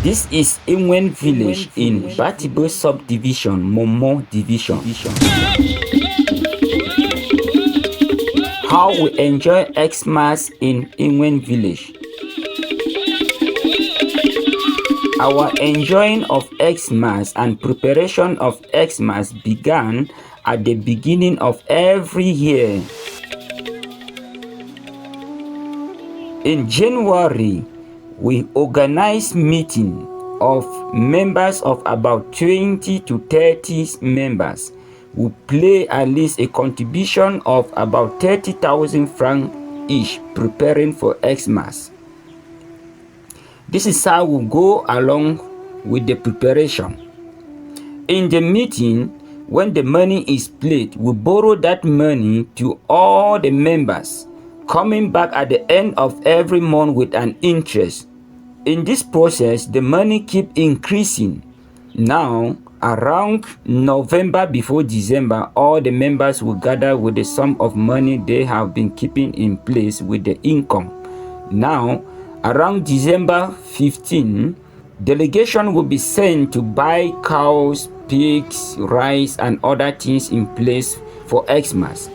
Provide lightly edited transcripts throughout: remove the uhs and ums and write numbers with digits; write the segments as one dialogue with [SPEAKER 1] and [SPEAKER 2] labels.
[SPEAKER 1] This is Enwen village in Batibo subdivision, Momo division. How we enjoy Xmas in Enwen village. Our enjoying of Xmas and preparation of Xmas began at the beginning of every year. In January, we organize meeting of members of about 20 to 30 members. We play at least a contribution of about 30,000 francs each preparing for Xmas. This is how we go along with the preparation. In the meeting, when the money is played, we borrow that money to all the members, coming back at the end of every month with an interest. In this process, the money keep increasing. Now, around November before December, all the members will gather with the sum of money they have been keeping in place with the income. Now, around December 15, delegation will be sent to buy cows, pigs, rice, and other things in place for Xmas.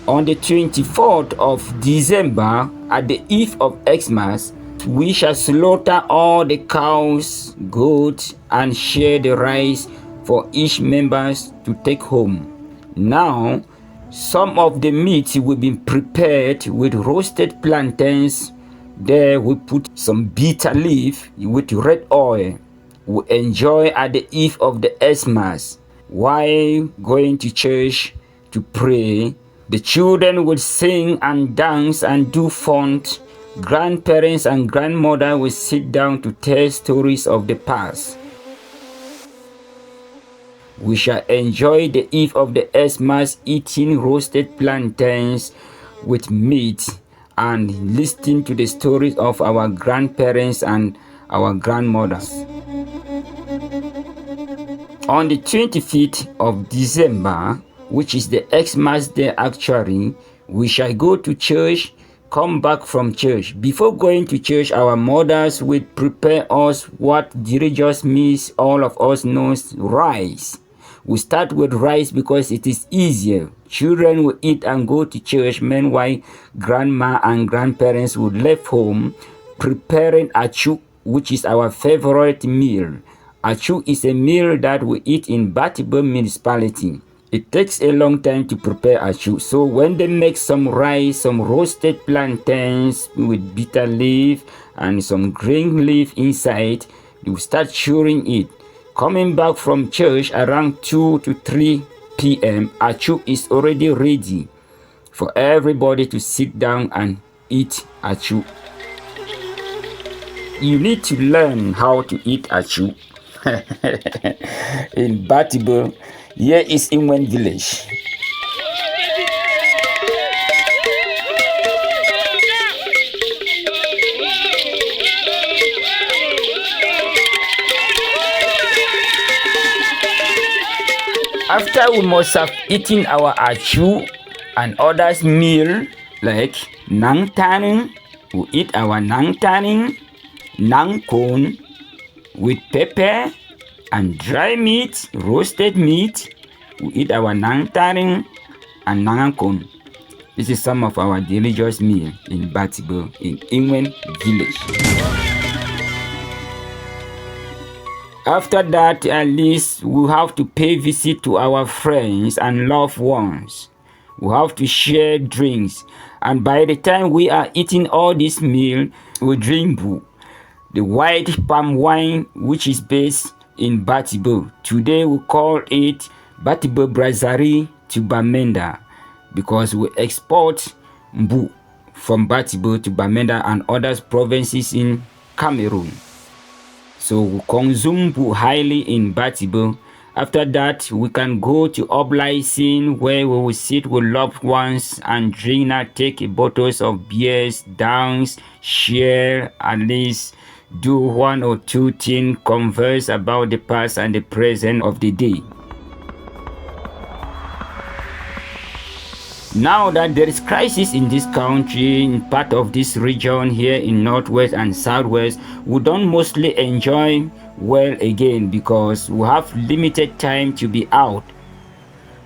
[SPEAKER 1] On the 24th of December, at the eve of Xmas, we shall slaughter all the cows, goats, and share the rice for each member to take home. Now, some of the meat will be prepared with roasted plantains. There we put some bitter leaf with red oil. We enjoy at the eve of the Xmas. While going to church to pray, the children will sing and dance and do fun. Grandparents and grandmother will sit down to tell stories of the past. We shall enjoy the eve of the Xmas eating roasted plantains with meat and listening to the stories of our grandparents and our grandmothers. On the 25th of December, which is the Xmas day actually, we shall go to church, come back from church. Before going to church, our mothers will prepare us what the religious means all of us knows, rice. We start with rice because it is easier. Children will eat and go to church. Meanwhile, grandma and grandparents will left home preparing achu, which is our favorite meal. Achu is a meal that we eat in Batibo municipality. It takes a long time to prepare achu. So when they make some rice, some roasted plantains with bitter leaf and some green leaf inside, you start chewing it. Coming back from church around 2 to 3 p.m., achu is already ready for everybody to sit down and eat achu. You need to learn how to eat achu. In Batibo, here is Enwen village. After we must have eaten our achu and others meal like nang taning, we eat our nang taning, nang kon with pepper and dry meat, roasted meat. We eat our nang taning and nang kon. This is some of our religious meal in Batibo in Enwen village. After that, at least we have to pay visit to our friends and loved ones. We have to share drinks. And by the time we are eating all this meal, we drink boo, the white palm wine, which is based in Batibo. Today we call it Batibo Brasserie to Bamenda because we export boo from Batibo to Bamenda and other provinces in Cameroon. So we consume boo highly in Batibo. After that, we can go to obliging where we will sit with loved ones and drink and take bottles of beers, dance, share, at least do 1 or 2 things, converse about the past and the present of the day. Now that there is crisis in this country, in part of this region here in Northwest and Southwest, we don't mostly enjoy well again because we have limited time to be out.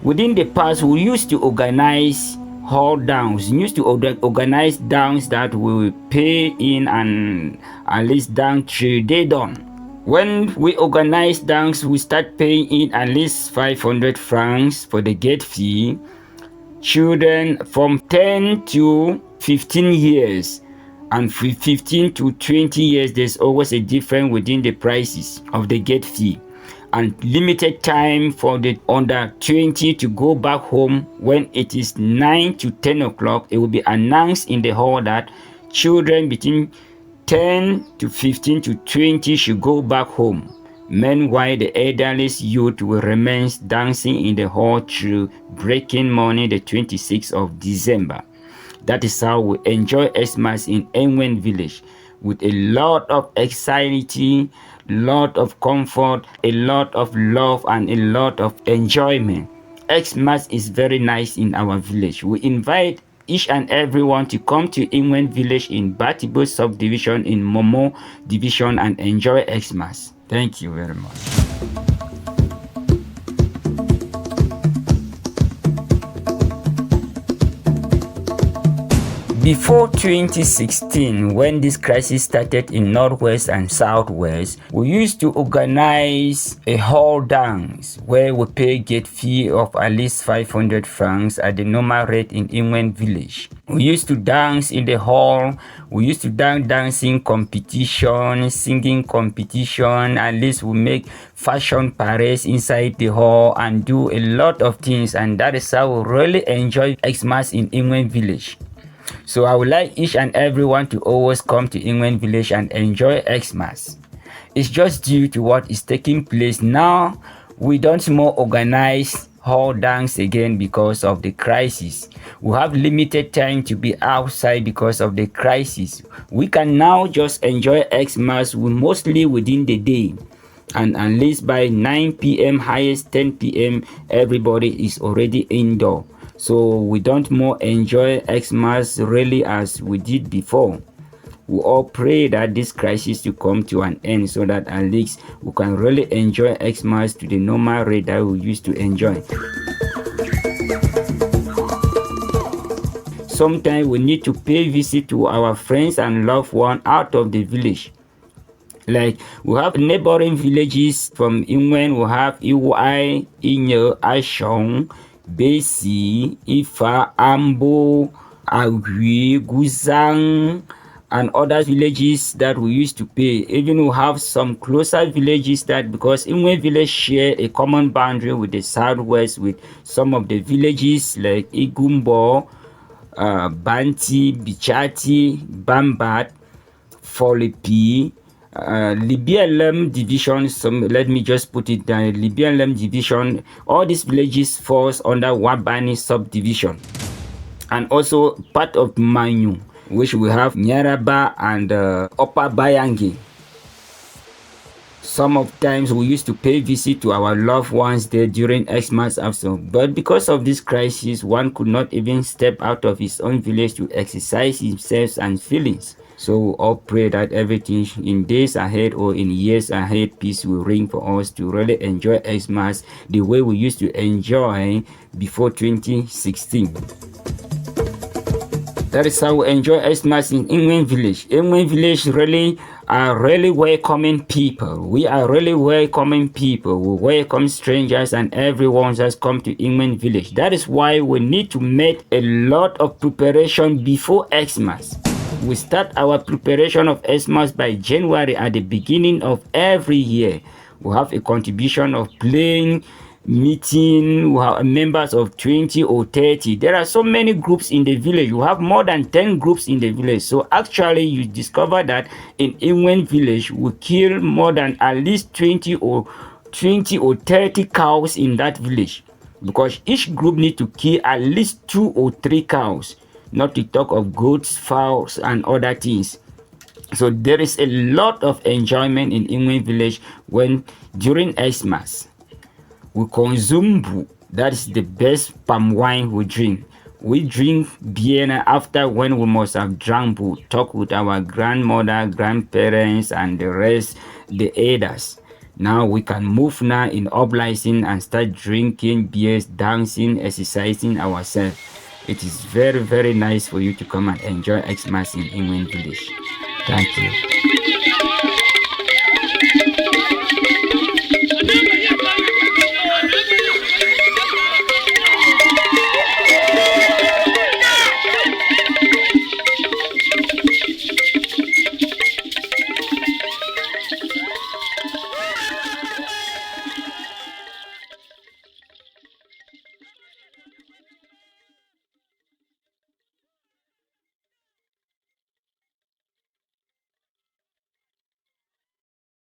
[SPEAKER 1] Within the past, we used to organize hall downs. We used to organize downs that we will pay in and at least down till they done. When we organize downs, we start paying in at least 500 francs for the gate fee. Children from 10 to 15 years and 15 to 20 years, there's always a difference within the prices of the gate fee. And limited time for the under 20 to go back home. When it is 9 to 10 o'clock, it will be announced in the hall that children between 10 to 15 to 20 should go back home. Meanwhile, the elderly youth will remain dancing in the hall through breaking morning, the 26th of December. That is how we enjoy Xmas in Enwen village, with a lot of anxiety, lot of comfort, a lot of love, and a lot of enjoyment. Xmas is very nice in our village. We invite each and everyone to come to Enwen village in Batibo subdivision in Momo division and enjoy Xmas. Thank you very much. Before 2016, when this crisis started in Northwest and Southwest, we used to organize a hall dance where we pay gate fee of at least 500 francs at the normal rate in Enwen village. We used to dance in the hall. We used to dance dancing competition, singing competition. At least we make fashion parades inside the hall and do a lot of things. And that is how we really enjoy Xmas in Enwen village. So I would like each and everyone to always come to Enwen village and enjoy Xmas. It's just due to what is taking place now. We don't more organize hall dance again because of the crisis. We have limited time to be outside because of the crisis. We can now just enjoy Xmas mostly within the day. And at least by 9 p.m. highest 10 p.m. everybody is already indoor. So we don't more enjoy Xmas really as we did before. We all pray that this crisis to come to an end so that at least we can really enjoy Xmas to the normal rate that we used to enjoy. Sometimes we need to pay visit to our friends and loved ones out of the village. Like we have neighboring villages from Enwen. We have Iwai, Inyo, Ashong, Besi, Ifa, Ambo, Agui, Guzang, and other villages that we used to pay. Even we have some closer villages that, because Enwen village share a common boundary with the southwest with some of the villages like Igumbo, Banti, Bichati, Bambat, Folipi, Libya-Lem division. Let me just put it down. Libya-Lem division. All these villages falls under Wabani subdivision, and also part of Manyu, which we have Nyaraba and Upper Bayangi. Some of times we used to pay visit to our loved ones there during Xmas also, but because of this crisis, one could not even step out of his own village to exercise himself and feelings. So we all pray that everything in days ahead or in years ahead, peace will reign for us to really enjoy Xmas the way we used to enjoy before 2016. That is how we enjoy Xmas in Enwen village. Enwen village really are really welcoming people. We are really welcoming people. We welcome strangers and everyone has come to Enwen village. That is why we need to make a lot of preparation before Xmas. We start our preparation of Xmas by January at the beginning of every year. We have a contribution of playing, meeting, we have members of 20 or 30. There are so many groups in the village. We have more than 10 groups in the village. So actually you discover that in Enwen village we kill more than at least 20 or 30 cows in that village, because each group need to kill at least 2 or 3 cows, not to talk of goats, fowls, and other things. So there is a lot of enjoyment in Enwen village when during Xmas. We consume bu, that is the best palm wine we drink. We drink beer after when we must have drunk. We talk with our grandmother, grandparents, and the rest, the elders. Now we can move now in uprising and start drinking beers, dancing, exercising ourselves. It is very, very nice for you to come and enjoy Xmas in Enwen village. Thank you.